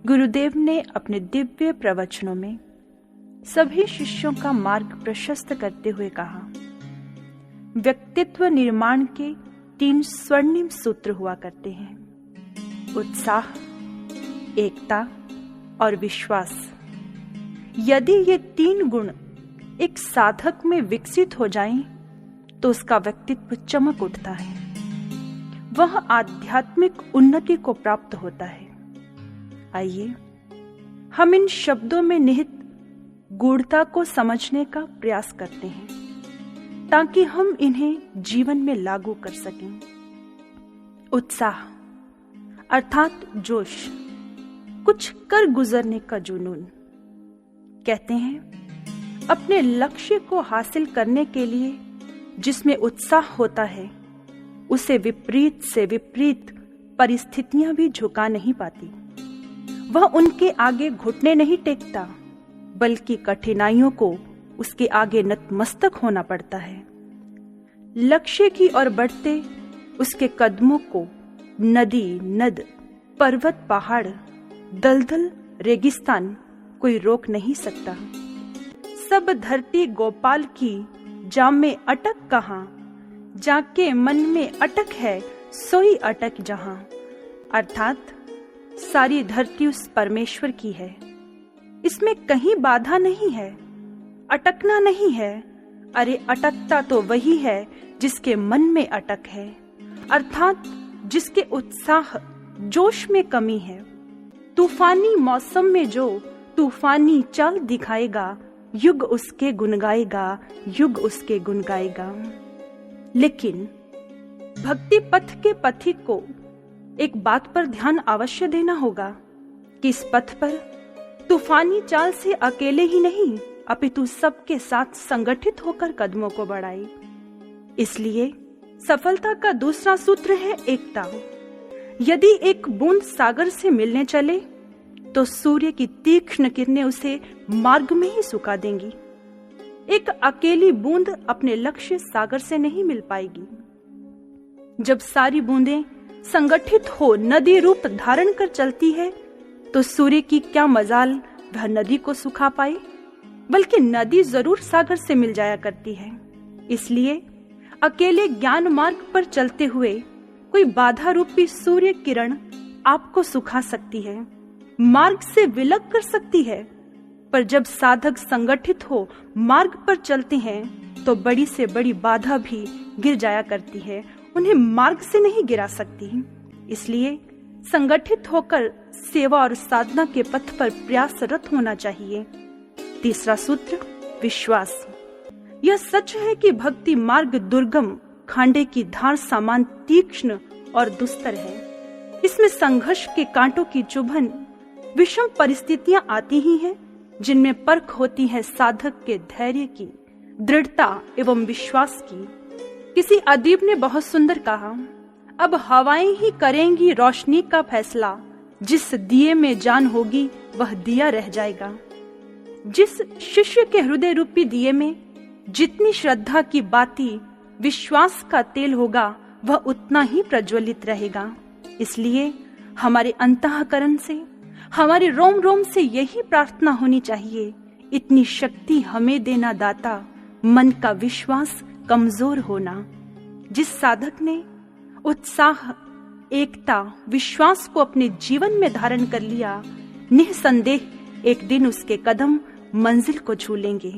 गुरुदेव ने अपने दिव्य प्रवचनों में सभी शिष्यों का मार्ग प्रशस्त करते हुए कहा, व्यक्तित्व निर्माण के 3 स्वर्णिम सूत्र हुआ करते हैं, उत्साह, एकता और विश्वास। यदि ये 3 गुण एक साधक में विकसित हो जाएं, तो उसका व्यक्तित्व चमक उठता है, वह आध्यात्मिक उन्नति को प्राप्त होता है। आइए हम इन शब्दों में निहित गूढ़ता को समझने का प्रयास करते हैं, ताकि हम इन्हें जीवन में लागू कर सकें। उत्साह अर्थात जोश, कुछ कर गुजरने का जुनून। कहते हैं अपने लक्ष्य को हासिल करने के लिए जिसमें उत्साह होता है, उसे विपरीत से विपरीत परिस्थितियां भी झुका नहीं पाती। वह उनके आगे घुटने नहीं टेकता, बल्कि कठिनाइयों को उसके आगे नतमस्तक होना पड़ता है। लक्ष्य की ओर बढ़ते उसके कदमों को नदी, नद, पर्वत, पहाड़, दलदल, रेगिस्तान कोई रोक नहीं सकता। सब धरती गोपाल की, जाम में अटक कहाँ, जाके मन में अटक है, सोई अटक जहां। अर्थात सारी धरती उस परमेश्वर की है, इसमें कहीं बाधा नहीं है, अटकना नहीं है। अरे अटकता तो वही है जिसके मन में अटक है, अर्थात जिसके उत्साह, जोश में कमी है। तूफानी मौसम में जो तूफानी चाल दिखाएगा, युग उसके गुन गाएगा, युग उसके गुन गाएगा। लेकिन भक्ति पथ के पथिक को एक बात पर ध्यान अवश्य देना होगा कि इस पथ पर तूफानी चाल से अकेले ही नहीं, अपितु सबके साथ संगठित होकर कदमों को बढ़ाए। इसलिए सफलता का दूसरा सूत्र है एकता। यदि एक बूंद सागर से मिलने चले, तो सूर्य की तीक्ष्ण किरणें उसे मार्ग में ही सुखा देंगी। एक अकेली बूंद अपने लक्ष्य सागर से नहीं मिल पाएगी। जब सारी बूंदें संगठित हो नदी रूप धारण कर चलती है, तो सूर्य की क्या मजाल वह नदी को सुखा पाए, बल्कि नदी जरूर सागर से मिल जाया करती है। इसलिए अकेले ज्ञान मार्ग पर चलते हुए कोई बाधा रूपी सूर्य किरण आपको सुखा सकती है, मार्ग से विलग कर सकती है। पर जब साधक संगठित हो मार्ग पर चलते हैं, तो बड़ी से बड़ी बाधा भी गिर जाया करती है, उन्हें मार्ग से नहीं गिरा सकती। इसलिए संगठित होकर सेवा और साधना के पथ पर प्रयासरत होना चाहिए। तीसरा सूत्र विश्वास। यह सच है कि भक्ति मार्ग दुर्गम, खांडे की धार समान तीक्ष्ण और दुस्तर है। इसमें संघर्ष के कांटों की चुभन, विषम परिस्थितियां आती ही हैं, जिनमें परख होती है साधक के धैर्य की, दृढ़ता एवं विश्वास की। किसी अदीब ने बहुत सुंदर कहा, अब हवाएं ही करेंगी रोशनी का फैसला, जिस दिए में जान होगी वह दिया रह जाएगा। जिस शिष्य के हृदय रूपी दिए में जितनी श्रद्धा की बाती, विश्वास का तेल होगा, वह उतना ही प्रज्वलित रहेगा। इसलिए हमारे अंतःकरण से, हमारे रोम रोम से यही प्रार्थना होनी चाहिए, इतनी शक्ति हमें देना दाता, मन का विश्वास कमजोर होना। जिस साधक ने उत्साह, एकता, विश्वास को अपने जीवन में धारण कर लिया, निसंदेह एक दिन उसके कदम मंजिल को छू लेंगे।